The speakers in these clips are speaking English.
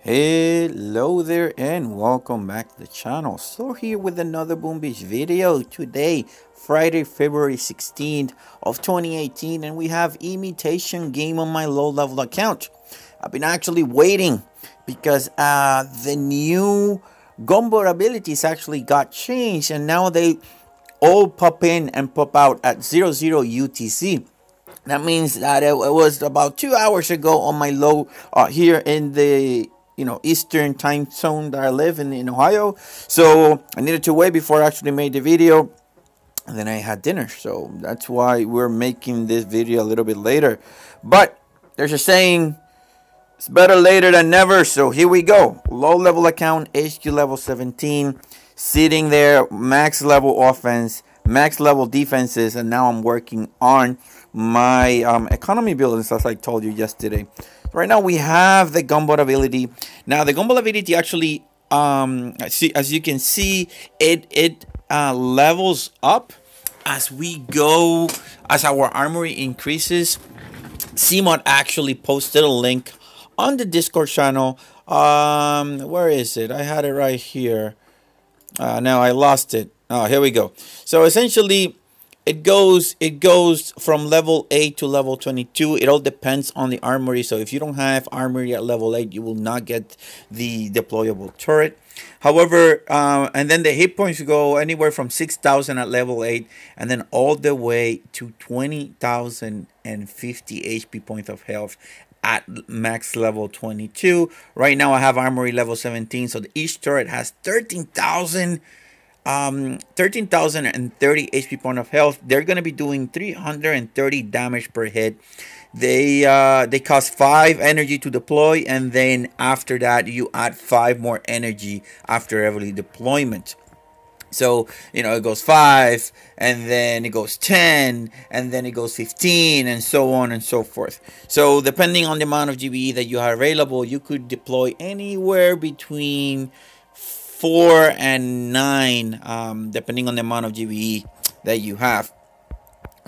Hello there and welcome back to the channel. So here with another Boom Beach video today, Friday, February 16th of 2018, and we have Imitation game on my low level account. I've been actually waiting because the new Gunboat abilities actually got changed, and now they all pop in and pop out at 00 UTC. That means that it was about 2 hours ago on my low here in the Eastern time zone that I live in Ohio. So I needed to wait before I actually made the video, and then I had dinner. So that's why we're making this video a little bit later. But there's a saying, it's better later than never. So here we go. Low level account, HQ level 17, sitting there, max level offense, max level defenses, and now I'm working on my economy buildings, as I told you yesterday. Right now we have the Gunboat ability. Now the Gunboat ability actually, as you can see, it levels up as we go, as our armory increases. CMod actually posted a link on the Discord channel. Where is it? I had it right here. Now I lost it. Oh, here we go. So essentially, it goes from level 8 to level 22. It all depends on the armory. So if you don't have armory at level 8, you will not get the deployable turret. However, and then the hit points go anywhere from 6,000 at level 8 and then all the way to 20,050 HP points of health at max level 22. Right now I have armory level 17, so each turret has 13,030 HP point of health. They're going to be doing 330 damage per hit. They cost 5 energy to deploy, and then after that you add 5 more energy after every deployment. So, it goes 5, and then it goes 10, and then it goes 15, and so on and so forth. So, depending on the amount of GBE that you have available, you could deploy anywhere between 4 and 9, depending on the amount of GBE that you have.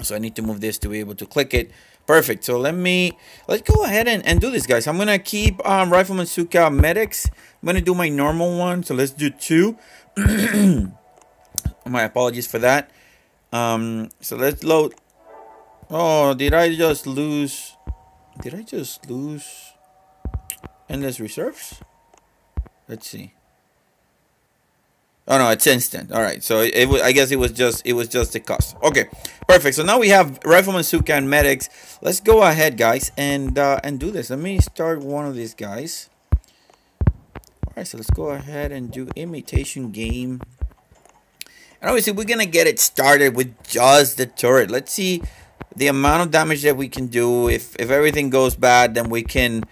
So, I need to move this to be able to click it. Perfect. So, let's go ahead and do this, guys. I'm going to keep Rifleman, Zooka, Medics. I'm going to do my normal one. So, let's do 2. My apologies for that. So let's load. Oh, did I just lose endless reserves? Let's see. Oh no, it's instant. All right, so I guess it was just the cost. Okay, perfect. So now we have Rifleman, Zooka, and Medics. Let's go ahead, guys, and do this. Let me start one of these guys. All right, so let's go ahead and do imitation game. And obviously, we're going to get it started with just the turret. Let's see the amount of damage that we can do. If everything goes bad, then we can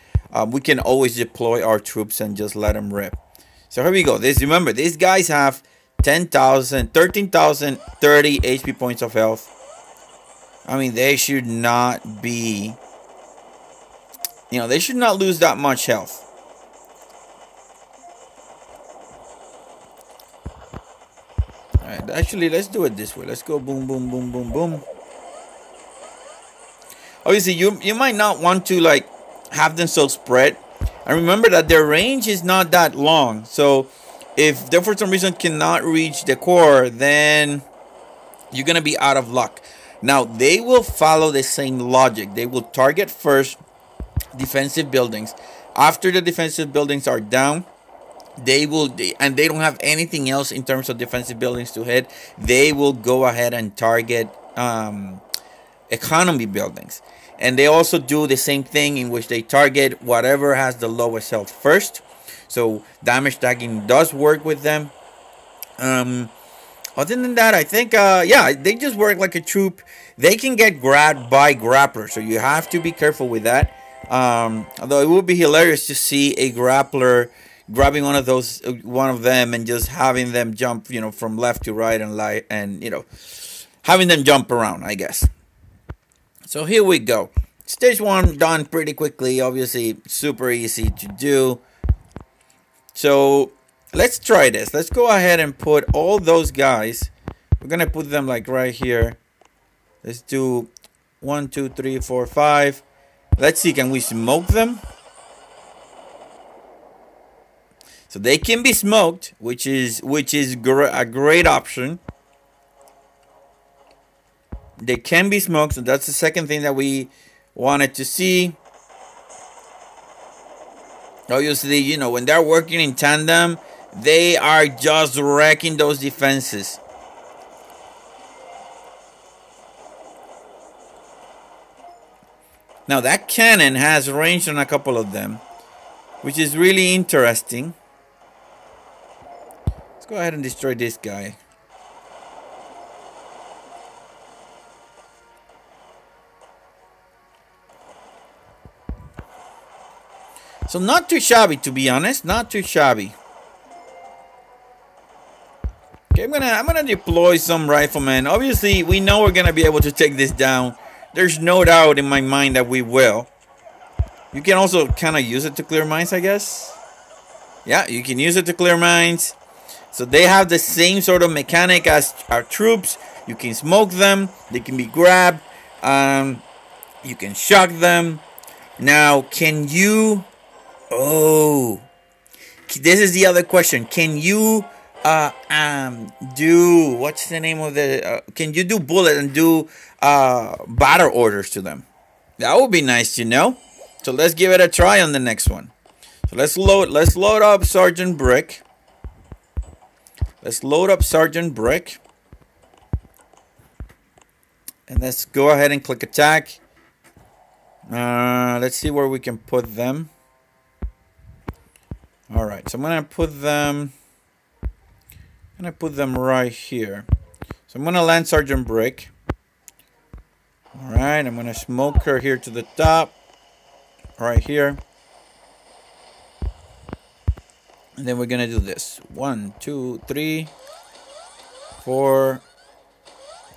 always deploy our troops and just let them rip. So here we go. Remember, these guys have 13,030 HP points of health. I mean, they should not be, they should not lose that much health. Alright, actually, let's do it this way. Let's go boom, boom, boom, boom, boom. Obviously, you might not want to, have them so spread. And remember that their range is not that long. So, if they for some reason cannot reach the core, then you're going to be out of luck. Now, they will follow the same logic. They will target first defensive buildings. After the defensive buildings are down, they don't have anything else in terms of defensive buildings to hit, they will go ahead and target economy buildings. And they also do the same thing in which they target whatever has the lowest health first. So damage tagging does work with them. Other than that, I think yeah, they just work like a troop. They can get grabbed by grapplers, so you have to be careful with that. Although it would be hilarious to see a grappler grabbing one of them and just having them jump, from left to right and having them jump around, I guess. So here we go. Stage 1 done pretty quickly. Obviously, super easy to do. So let's try this. Let's go ahead and put all those guys. We're gonna put them right here. Let's do 1, 2, 3, 4, 5. Let's see. Can we smoke them? So they can be smoked, which is a great option. They can be smoked, so that's the second thing that we wanted to see. Obviously, you know, when they're working in tandem, they are just wrecking those defenses. Now that cannon has range on a couple of them, which is really interesting. Let's go ahead and destroy this guy. So not too shabby, to be honest. Not too shabby. Okay, I'm gonna deploy some riflemen. Obviously, we know we're gonna be able to take this down. There's no doubt in my mind that we will. You can also kind of use it to clear mines, I guess. Yeah, you can use it to clear mines. So they have the same sort of mechanic as our troops. You can smoke them. They can be grabbed. You can shock them. Now, can you... Oh, this is the other question. Can you do, what's the name of the, can you do bullet and do battle orders to them? That would be nice to know. So let's give it a try on the next one. So let's load up Sergeant Brick. Let's load up Sergeant Brick. And let's go ahead and click attack. Let's see where we can put them. All right, so I'm gonna put them right here. So I'm gonna land Sergeant Brick. All right, I'm gonna smoke her here to the top, right here. And then we're gonna do this. 1, 2, 3, 4.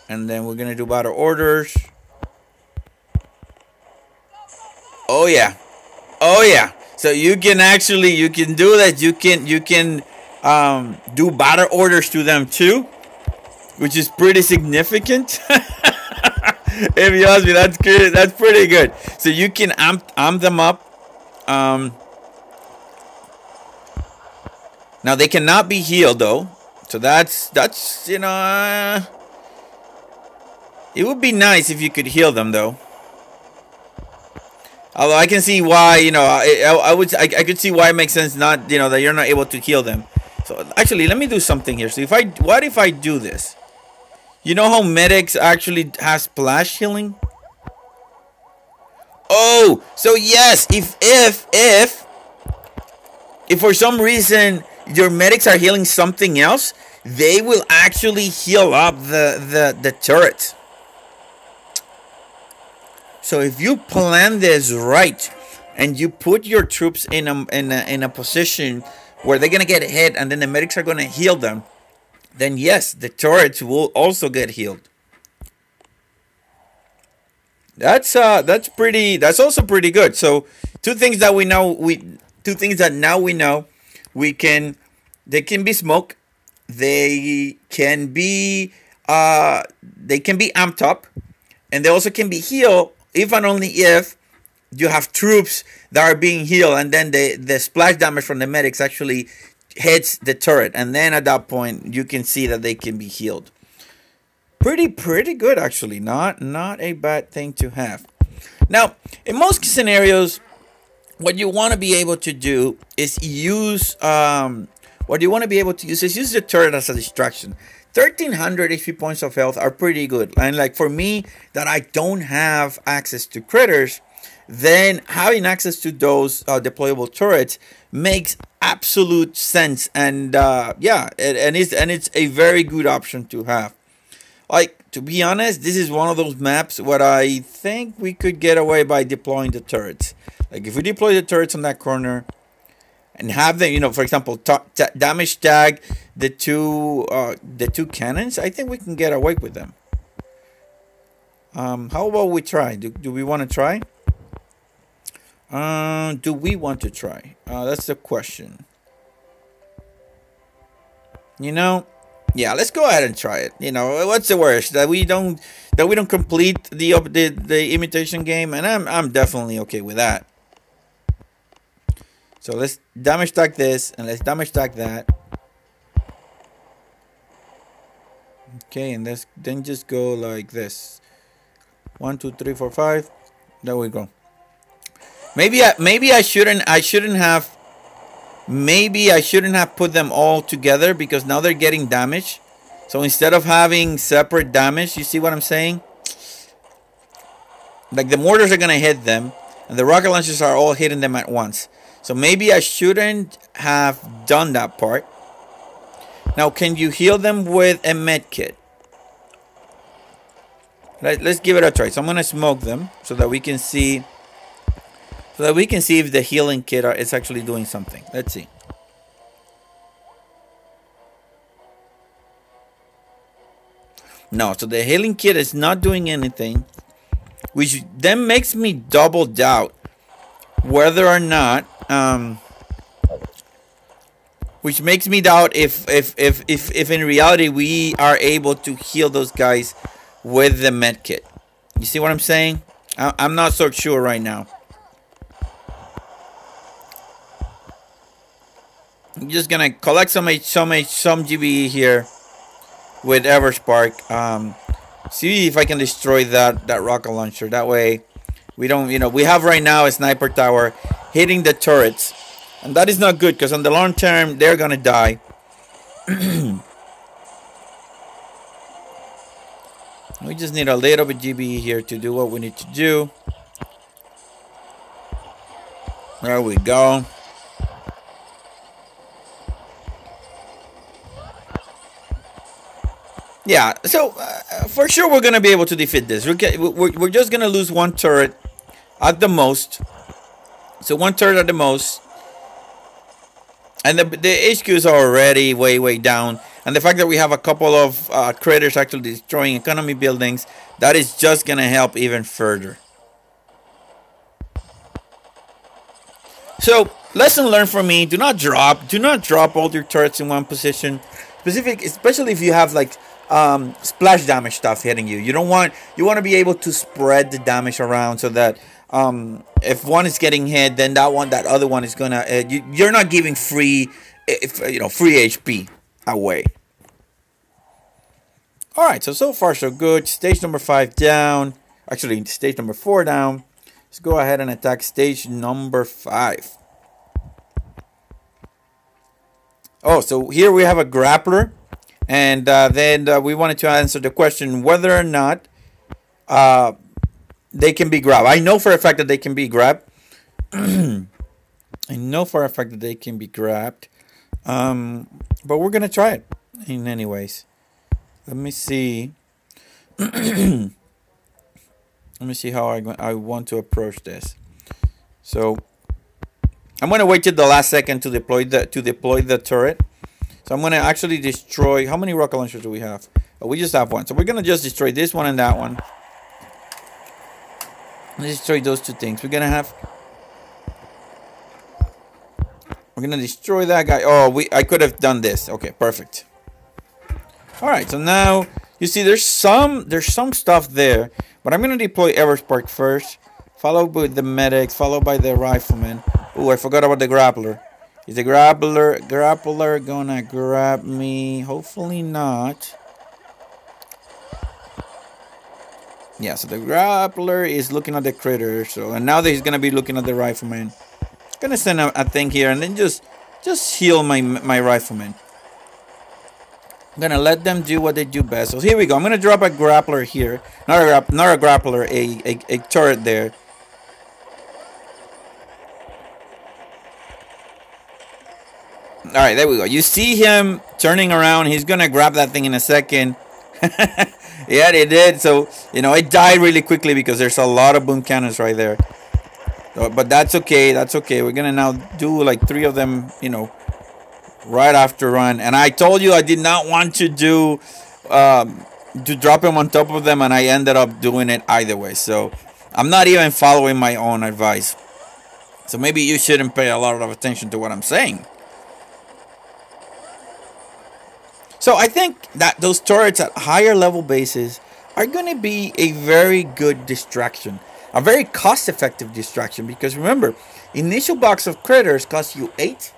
And then we're gonna do battle orders. Oh yeah. Oh yeah. So you can actually, you can do that. You can do battle orders to them too, which is pretty significant. If you ask me, that's good. That's pretty good. So you can amp them up. Now they cannot be healed though. So that's you know, it would be nice if you could heal them though. Although I can see why, you know, I could see why it makes sense not, you know, that you're not able to heal them. So actually, let me do something here. So what if I do this? You know how medics actually have splash healing? Oh, so yes, if for some reason your medics are healing something else, they will actually heal up the turret. So if you plan this right and you put your troops in a position where they're gonna get hit and then the medics are gonna heal them, then yes, the turrets will also get healed. That's also pretty good. So two things that now we know. They can be smoked. They can be amped up, and they also can be healed. If and only if you have troops that are being healed, and then the splash damage from the medics actually hits the turret, and then at that point you can see that they can be healed. Pretty good actually. Not a bad thing to have. Now, in most scenarios, what you want to be able to do is use use the turret as a distraction. 1300 HP points of health are pretty good, and like for me that I don't have access to critters, then having access to those deployable turrets makes absolute sense, and yeah, it's a very good option to have. Like, to be honest, this is one of those maps where I think we could get away by deploying the turrets. Like if we deploy the turrets on that corner and have them, you know, for example, damage tag the two cannons, I think we can get away with them. How about we try? Do we want to try? Do we want to try? That's the question. You know, yeah, let's go ahead and try it. You know, what's the worst? That we don't complete the imitation game, and I'm definitely okay with that. So let's damage stack this, and let's damage stack that. Okay, and let's then just go like this. 1, 2, 3, 4, 5. There we go. Maybe I shouldn't have put them all together, because now they're getting damage. So instead of having separate damage, you see what I'm saying? Like the mortars are gonna hit them, and the rocket launchers are all hitting them at once. So maybe I shouldn't have done that part. Now, can you heal them with a MedKit? Let's give it a try. So I'm gonna smoke them so that we can see. So that we can see if the healing kit is actually doing something. Let's see. No, so the healing kit is not doing anything, which then makes me double doubt whether or not, which makes me doubt if in reality we are able to heal those guys with the MedKit. You see what I'm saying? I'm not so sure right now. I'm just gonna collect some GBE here with Everspark. See if I can destroy that rocket launcher. That way, we don't, we have right now a sniper tower hitting the turrets, and that is not good, because on the long term they're gonna die. We just need a little bit GBE here to do what we need to do. There we go. Yeah, so for sure we're gonna be able to defeat this. We're just gonna lose one turret at the most. So one turret at the most, and the HQs are already way down. And the fact that we have a couple of critters actually destroying economy buildings, that is just gonna help even further. So lesson learned for me: do not drop all your turrets in one position. Especially if you have like splash damage stuff hitting you. You want to be able to spread the damage around, so that if one is getting hit, then that other one is gonna you're not giving free HP away. All right, so far so good. Stage number 5 down. Actually, stage number 4 down. Let's go ahead and attack stage number 5. Oh, so here we have a grappler. And then we wanted to answer the question whether or not they can be grabbed. I know for a fact that they can be grabbed. I know for a fact that they can be grabbed. But we're going to try it in any ways. Let me see. Let me see how I want to approach this. So I'm going to wait till the last second to deploy the turret. So I'm going to actually destroy... How many rocket launchers do we have? Oh, we just have one. So we're going to just destroy this one and that one. Let's destroy those two things. We're going to destroy that guy. Oh, I could have done this. Okay, perfect. All right, so now you see there's some stuff there. But I'm going to deploy Everspark first. Followed by the medics. Followed by the Rifleman. Oh, I forgot about the grappler. Is the grappler gonna grab me? Hopefully not. Yeah, so the grappler is looking at the critter. So, and now that he's gonna be looking at the Rifleman, I'm gonna send a thing here and then just heal my Rifleman. I'm gonna let them do what they do best. So here we go. I'm gonna drop a grappler here, not a grappler, a turret there. All right, there we go. You see him turning around. He's going to grab that thing in a second. Yeah, they did. So, it died really quickly because there's a lot of boom cannons right there. So, but that's okay. That's okay. We're going to now do like 3 of them, right after run. And I told you I did not want to do, to drop him on top of them. And I ended up doing it either way. So, I'm not even following my own advice. So, maybe you shouldn't pay a lot of attention to what I'm saying. So I think that those turrets at higher level bases are going to be a very good distraction. A very cost-effective distraction. Because remember, initial box of critters costs you 8.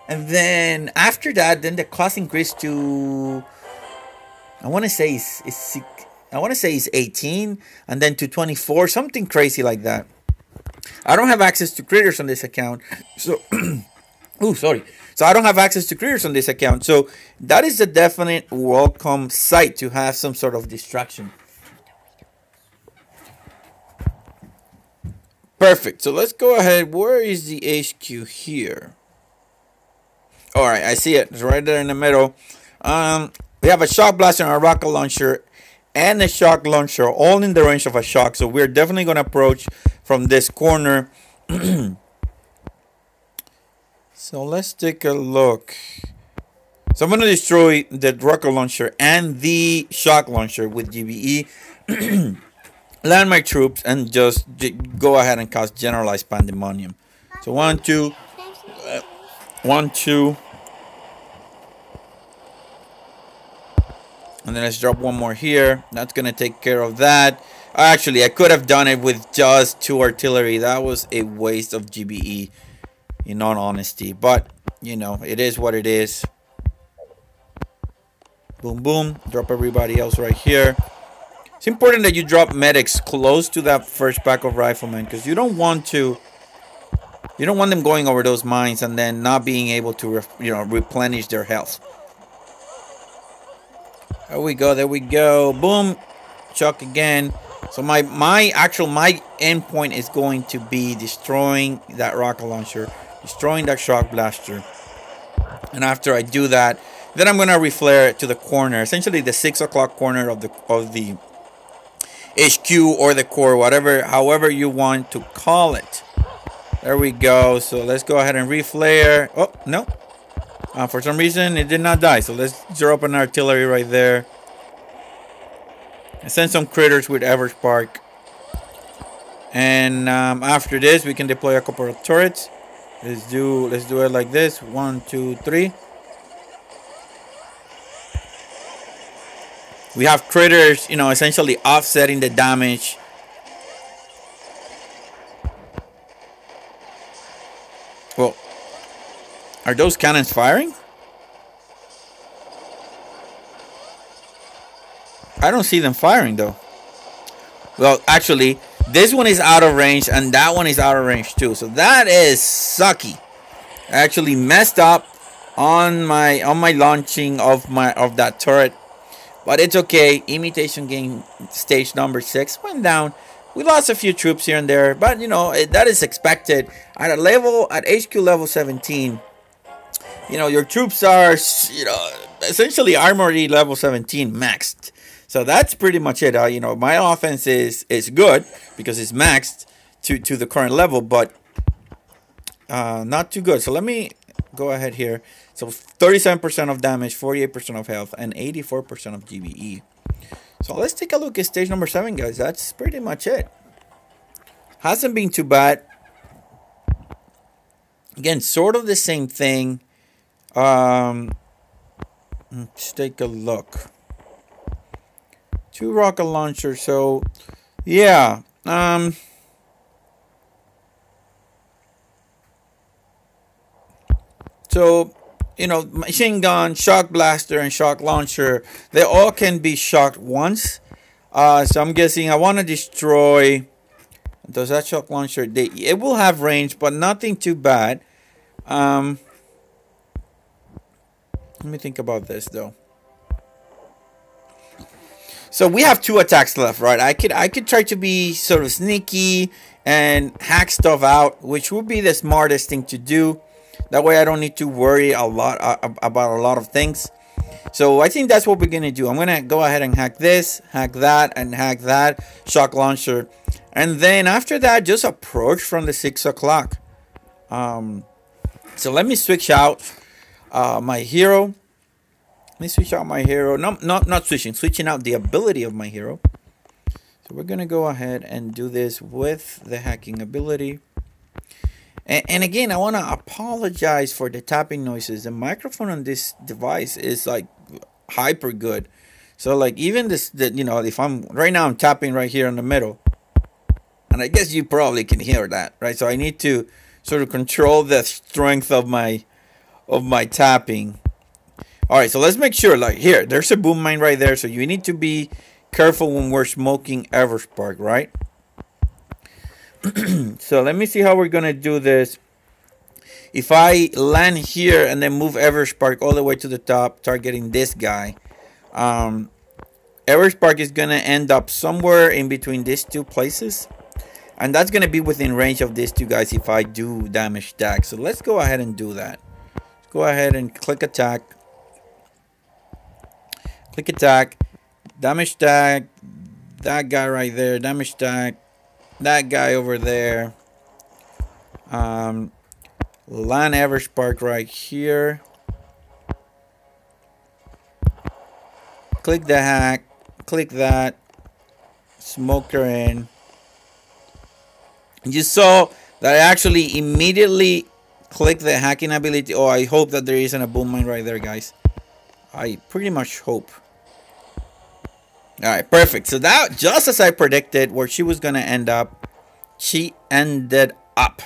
And then after that, then the cost increased to, I want to say is 18, and then to 24, something crazy like that. I don't have access to critters on this account, so So I don't have access to critters on this account. So that is a definite welcome sight to have some sort of distraction. Perfect. So let's go ahead. Where is the HQ here? All right, I see it. It's right there in the middle. We have a shock blaster and a rocket launcher and a shock launcher all in the range of a shock. So we're definitely going to approach from this corner. So let's take a look. So I'm going to destroy the rocket launcher and the shock launcher with GBE. Land my troops and just go ahead and cause generalized pandemonium. So 1, 2, 1, 2. And then let's drop one more here. That's going to take care of that. Actually, I could have done it with just 2 artillery. That was a waste of GBE, in all honesty. But, you know, it is what it is. Boom, boom. Drop everybody else right here. It's important that you drop medics close to that first pack of riflemen, because you don't want them going over those mines and then not being able to replenish their health. There we go, there we go. Boom. Chuck again. So my end point is going to be destroying that rocket launcher, destroying that shock blaster. And after I do that, then I'm gonna reflare it to the corner, essentially the 6 o'clock corner of the HQ or the core, however you want to call it. There we go. So let's go ahead and reflare. Oh no. For some reason, it did not die. So let's drop an artillery right there. And send some critters with Everspark. And after this, we can deploy a couple of turrets. Let's do it like this. 1, 2, 3. We have critters, essentially offsetting the damage. Well, are those cannons firing? I don't see them firing though. Well, actually, this one is out of range and that one is out of range too. So that is sucky. I actually messed up on my launching of that turret. But it's okay. Imitation game stage number 6 went down. We lost a few troops here and there, but that is expected at HQ level 17. Your troops are essentially armory level 17 maxed. So that's pretty much it. My offense is good because it's maxed to the current level, but not too good. So let me go ahead here. So 37% of damage, 48% of health, and 84% of GBE. So let's take a look at stage number 7, guys. That's pretty much it. Hasn't been too bad. Again, sort of the same thing. Let's take a look. 2 rocket launchers. So, yeah. So, machine gun, shock blaster, and shock launcher, they all can be shocked once. So I'm guessing I want to destroy. Does that shock launcher? It will have range, but nothing too bad. Let me think about this though. So we have 2 attacks left, right? I could try to be sort of sneaky and hack stuff out, which would be the smartest thing to do. That way I don't need to worry a lot about a lot of things. So I think that's what we're going to do. I'm going to go ahead and hack this, hack that, and hack that shock launcher. And then after that, just approach from the 6 o'clock. So let me switch out my hero. Let me switch out my hero. No, not switching out the ability of my hero. So we're going to go ahead and do this with the hacking ability. And again, I want to apologize for the tapping noises. The microphone on this device is like hyper good. So like even this, if I'm right now, I'm tapping right here in the middle, And I guess you probably can hear that, right? So I need to sort of control the strength of my tapping. All right, so let's make sure, like here, there's a boom mine right there. So you need to be careful when we're smoking Everspark, right? So let me see how we're gonna do this. If I land here and then move Everspark all the way to the top, targeting this guy, Everspark is gonna end up somewhere in between these two places, and that's gonna be within range of these two guys if I do damage stack. So let's go ahead and do that. Let's go ahead and click attack. Click attack. Damage stack. That guy right there. Damage stack. That guy over there. Land Everspark right here. Click the hack. Click that. Smoker in. You saw that I actually immediately clicked the hacking ability. Oh, I hope that there isn't a boom mine right there, guys. I pretty much hope. Alright, perfect. So that, just as I predicted, where she was going to end up, she ended up.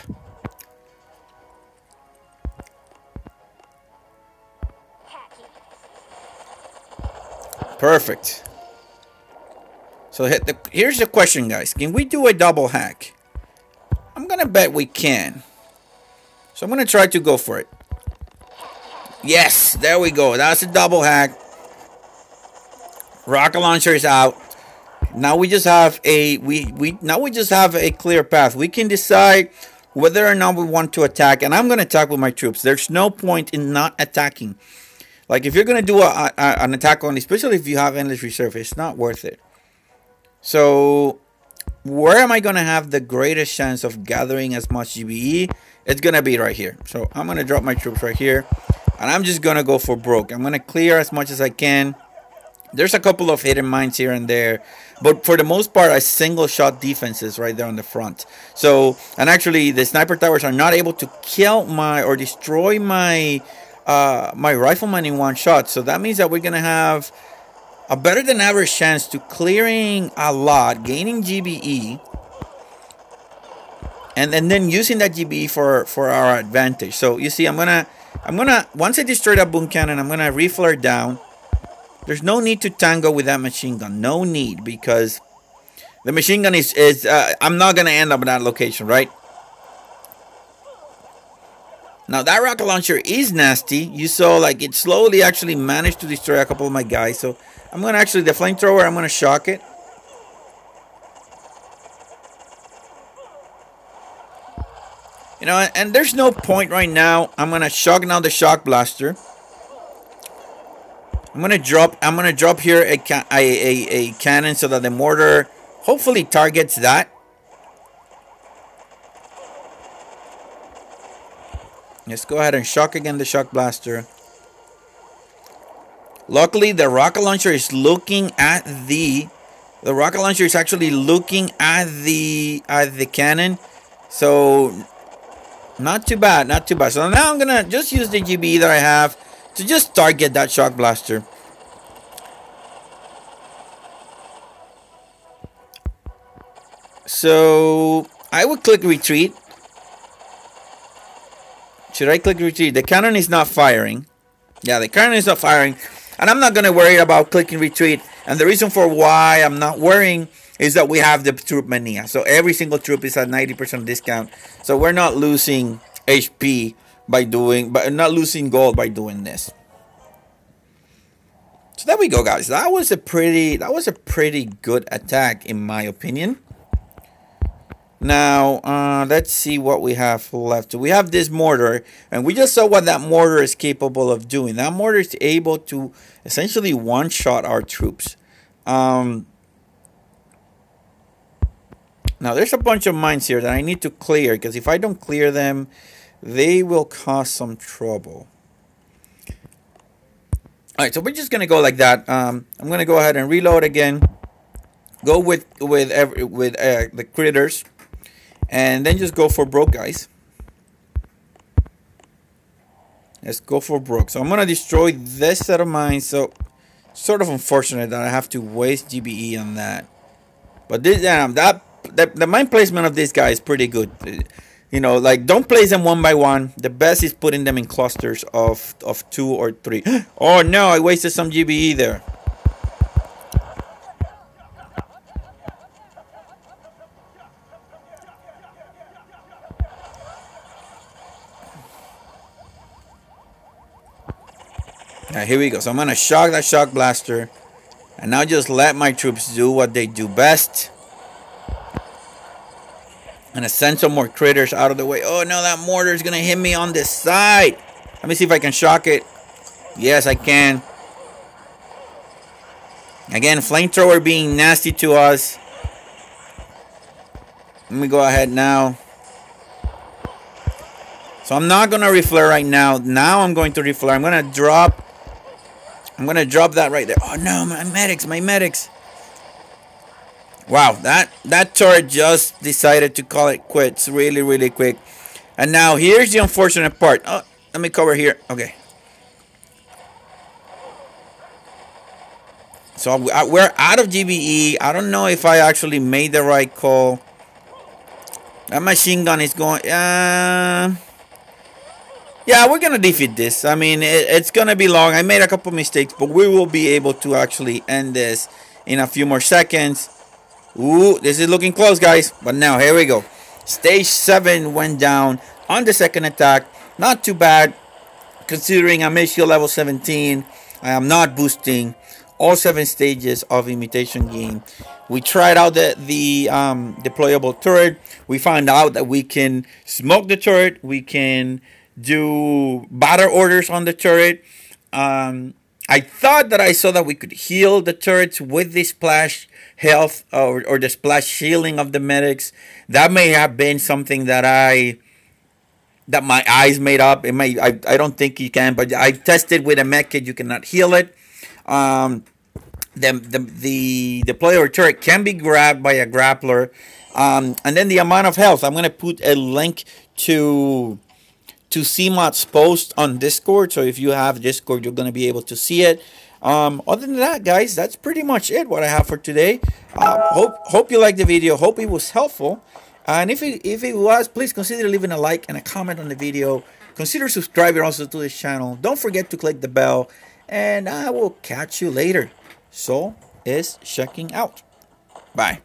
Perfect. So here's the question, guys. Can we do a double hack? I'm going to bet we can. So I'm going to try to go for it. Yes, there we go. That's a double hack. Rocket launcher is out. Now we just have a clear path. We can decide whether or not we want to attack, and I'm going to attack with my troops. There's no point in not attacking. Like if you're going to do an attack on, especially if you have endless reserve, it's not worth it. So where am I going to have the greatest chance of gathering as much GBE? It's going to be right here. So I'm going to drop my troops right here, and I'm just going to go for broke. I'm going to clear as much as I can. There's a couple of hidden mines here and there, but for the most part, I single shot defenses right there on the front. So, and actually, the sniper towers are not able to kill my or destroy my my rifleman in one shot. So that means that we're gonna have a better than average chance to clearing a lot, gaining GBE, and then using that GBE for our advantage. So you see, I'm gonna once I destroy that boom cannon, I'm gonna reflare down. There's no need to tango with that machine gun. No need, because the machine gun is I'm not going to end up in that location, right? Now, that rocket launcher is nasty. You saw, like, it slowly actually managed to destroy a couple of my guys. So, I'm going to actually, the flamethrower, I'm going to shock it. You know, and there's no point right now. I'm going to shock now the shock blaster. I'm gonna drop here a cannon so that the mortar hopefully targets that. Let's go ahead and shock again the shock blaster. Luckily, the rocket launcher is looking at the rocket launcher is actually looking at the cannon, so not too bad, not too bad. So now I'm gonna just use the GBE that I have to just target that shock blaster. So I would click retreat. Should I click retreat? The cannon is not firing. Yeah, the cannon is not firing. And I'm not going to worry about clicking retreat. And the reason for why I'm not worrying is that we have the troop mania. So every single troop is at 90% discount. So we're not losing HP by not losing gold by doing this. So there we go, guys. That was a pretty good attack in my opinion. Now, let's see what we have left. So we have this mortar, and we just saw what that mortar is capable of doing. That mortar is able to essentially one-shot our troops. Now, there's a bunch of mines here that I need to clear, because if I don't clear them, they will cause some trouble. Alright, so we're just going to go like that. I'm going to go ahead and reload again. Go with the critters. And then just go for broke, guys. Let's go for broke. So I'm going to destroy this set of mines. So, sort of unfortunate that I have to waste GBE on that. But this, that the mine placement of this guy is pretty good. You know, like, don't place them one by one. The best is putting them in clusters of 2 or 3. Oh no, I wasted some GBE there. Alright, here we go. So I'm gonna shock that shock blaster, and now just let my troops do what they do best. I'm gonna send some more critters out of the way. Oh no, that mortar is gonna hit me on this side. Let me see if I can shock it. Yes, I can. Again, flamethrower being nasty to us. Let me go ahead now. So I'm not gonna reflare right now. Now I'm going to reflare. I'm gonna drop that right there. Oh no, my medics. Wow, that turret just decided to call it quits really quick. And now here's the unfortunate part. Oh, let me cover here. Okay. So we're out of GBE. I don't know if I actually made the right call. That machine gun is going... Yeah, we're going to defeat this. I mean, it's going to be long. I made a couple mistakes, but we will be able to actually end this in a few more seconds. Ooh, this is looking close, guys. But now, here we go. Stage 7 went down on the second attack. Not too bad, considering I'm issue level 17. I am not boosting all 7 stages of imitation game. We tried out the deployable turret. We found out that we can smoke the turret. We can do battle orders on the turret. I thought that I saw that we could heal the turrets with the splash health or the splash shielding of the medics. That may have been something that my eyes made up. It may, I don't think you can, but I tested with a MedKit. You cannot heal it. The deployer turret can be grabbed by a grappler. And then the amount of health. I'm going to put a link to CMOD's post on Discord. So if you have Discord, you're going to be able to see it. Other than that, guys, that's pretty much it. What I have for today. Hope you liked the video. Hope it was helpful. And if it was, please consider leaving a like and a comment on the video. Consider subscribing also to this channel. Don't forget to click the bell. And I will catch you later. So is checking out. Bye.